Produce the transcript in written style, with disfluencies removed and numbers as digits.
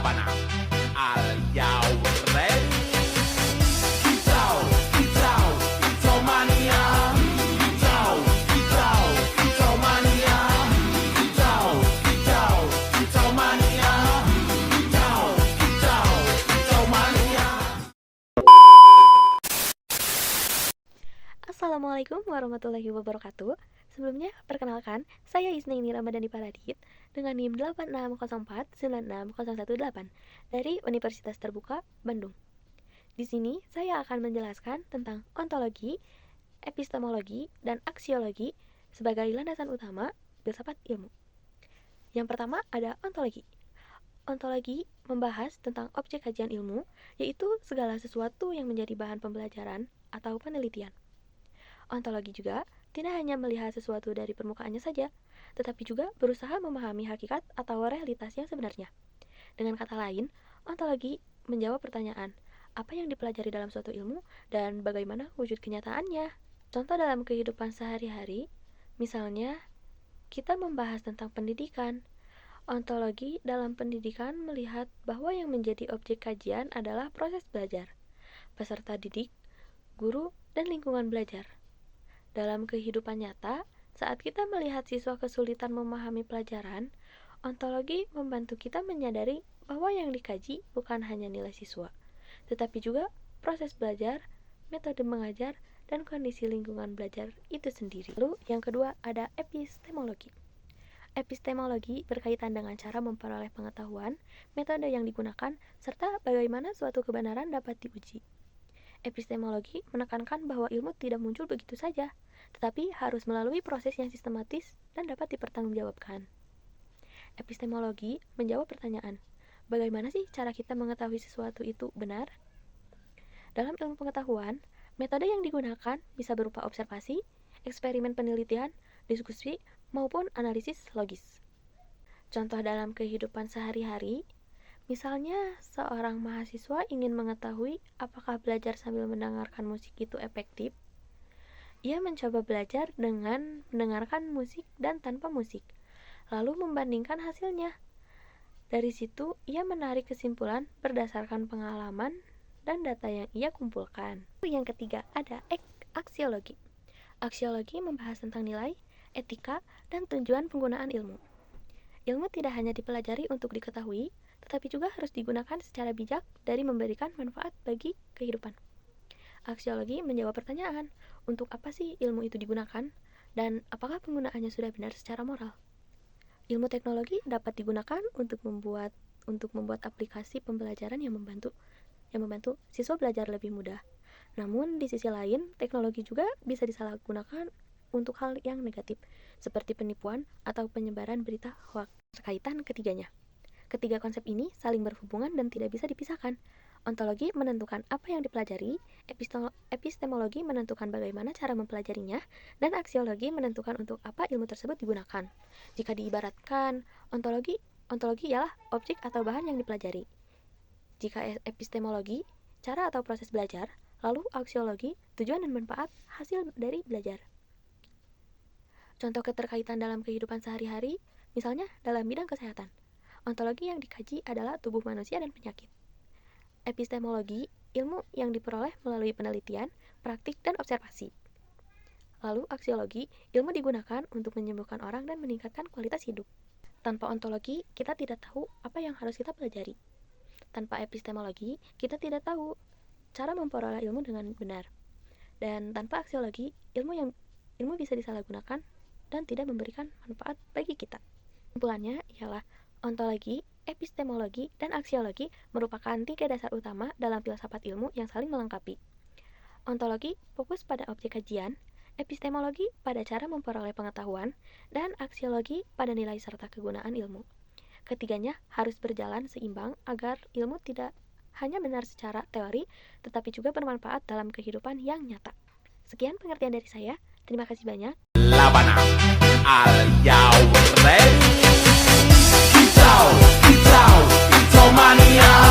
Labana. Are you ready? Kicau, kicau, kicau mania. Kicau, kicau, kicau mania. Kicau, kicau, kicau mania. Kicau, kicau, kicau mania. Assalamualaikum warahmatullahi wabarakatuh. Sebelumnya, perkenalkan, saya Isnaini Ramadhani Paradit dengan NIM 8604960118 dari Universitas Terbuka Bandung. Di sini, saya akan menjelaskan tentang ontologi, epistemologi, dan aksiologi sebagai landasan utama filsafat ilmu. Yang pertama ada ontologi. Ontologi membahas tentang objek kajian ilmu, yaitu segala sesuatu yang menjadi bahan pembelajaran atau penelitian. Ontologi juga tidak hanya melihat sesuatu dari permukaannya saja, tetapi juga berusaha memahami hakikat atau realitas yang sebenarnya. Dengan kata lain, ontologi menjawab pertanyaan, apa yang dipelajari dalam suatu ilmu dan bagaimana wujud kenyataannya. Contoh dalam kehidupan sehari-hari, misalnya, kita membahas tentang pendidikan. Ontologi dalam pendidikan melihat bahwa yang menjadi objek kajian adalah proses belajar, peserta didik, guru, dan lingkungan belajar. Dalam kehidupan nyata, saat kita melihat siswa kesulitan memahami pelajaran, ontologi membantu kita menyadari bahwa yang dikaji bukan hanya nilai siswa, tetapi juga proses belajar, metode mengajar, dan kondisi lingkungan belajar itu sendiri. Lalu yang kedua ada epistemologi. Epistemologi berkaitan dengan cara memperoleh pengetahuan, metode yang digunakan, serta bagaimana suatu kebenaran dapat diuji. Epistemologi menekankan bahwa ilmu tidak muncul begitu saja, tetapi harus melalui proses yang sistematis dan dapat dipertanggungjawabkan. Epistemologi menjawab pertanyaan, bagaimana sih cara kita mengetahui sesuatu itu benar? Dalam ilmu pengetahuan, metode yang digunakan bisa berupa observasi, eksperimen penelitian, diskusi, maupun analisis logis. Contoh dalam kehidupan sehari-hari, misalnya, seorang mahasiswa ingin mengetahui apakah belajar sambil mendengarkan musik itu efektif. Ia mencoba belajar dengan mendengarkan musik dan tanpa musik, lalu membandingkan hasilnya. Dari situ, ia menarik kesimpulan berdasarkan pengalaman dan data yang ia kumpulkan. Yang ketiga, ada aksiologi. Aksiologi membahas tentang nilai, etika, dan tujuan penggunaan ilmu. Ilmu tidak hanya dipelajari untuk diketahui, tetapi juga harus digunakan secara bijak dari memberikan manfaat bagi kehidupan. Aksiologi menjawab pertanyaan, untuk apa sih ilmu itu digunakan, dan apakah penggunaannya sudah benar secara moral? Ilmu teknologi dapat digunakan untuk membuat aplikasi pembelajaran yang membantu siswa belajar lebih mudah. Namun, di sisi lain, teknologi juga bisa disalahgunakan untuk hal yang negatif, seperti penipuan atau penyebaran berita hoax. Kaitan ketiganya. Ketiga konsep ini saling berhubungan dan tidak bisa dipisahkan. Ontologi menentukan apa yang dipelajari, epistemologi menentukan bagaimana cara mempelajarinya, dan aksiologi menentukan untuk apa ilmu tersebut digunakan. Jika diibaratkan, ontologi ialah objek atau bahan yang dipelajari. Jika epistemologi, cara atau proses belajar, lalu aksiologi, tujuan dan manfaat hasil dari belajar. Contoh keterkaitan dalam kehidupan sehari-hari, misalnya dalam bidang kesehatan. Ontologi yang dikaji adalah tubuh manusia dan penyakit. Epistemologi, ilmu yang diperoleh melalui penelitian, praktik, dan observasi. Lalu aksiologi, ilmu digunakan untuk menyembuhkan orang dan meningkatkan kualitas hidup. Tanpa ontologi, kita tidak tahu apa yang harus kita pelajari. Tanpa epistemologi, kita tidak tahu cara memperoleh ilmu dengan benar. Dan tanpa aksiologi, ilmu bisa disalahgunakan dan tidak memberikan manfaat bagi kita. Kesimpulannya ialah ontologi, epistemologi, dan aksiologi merupakan tiga dasar utama dalam filsafat ilmu yang saling melengkapi. Ontologi fokus pada objek kajian, epistemologi pada cara memperoleh pengetahuan, dan aksiologi pada nilai serta kegunaan ilmu. Ketiganya harus berjalan seimbang agar ilmu tidak hanya benar secara teori, tetapi juga bermanfaat dalam kehidupan yang nyata. Sekian pengertian dari saya. Terima kasih banyak. Labana. Are you ready? Kicau, kicau, kicau mania.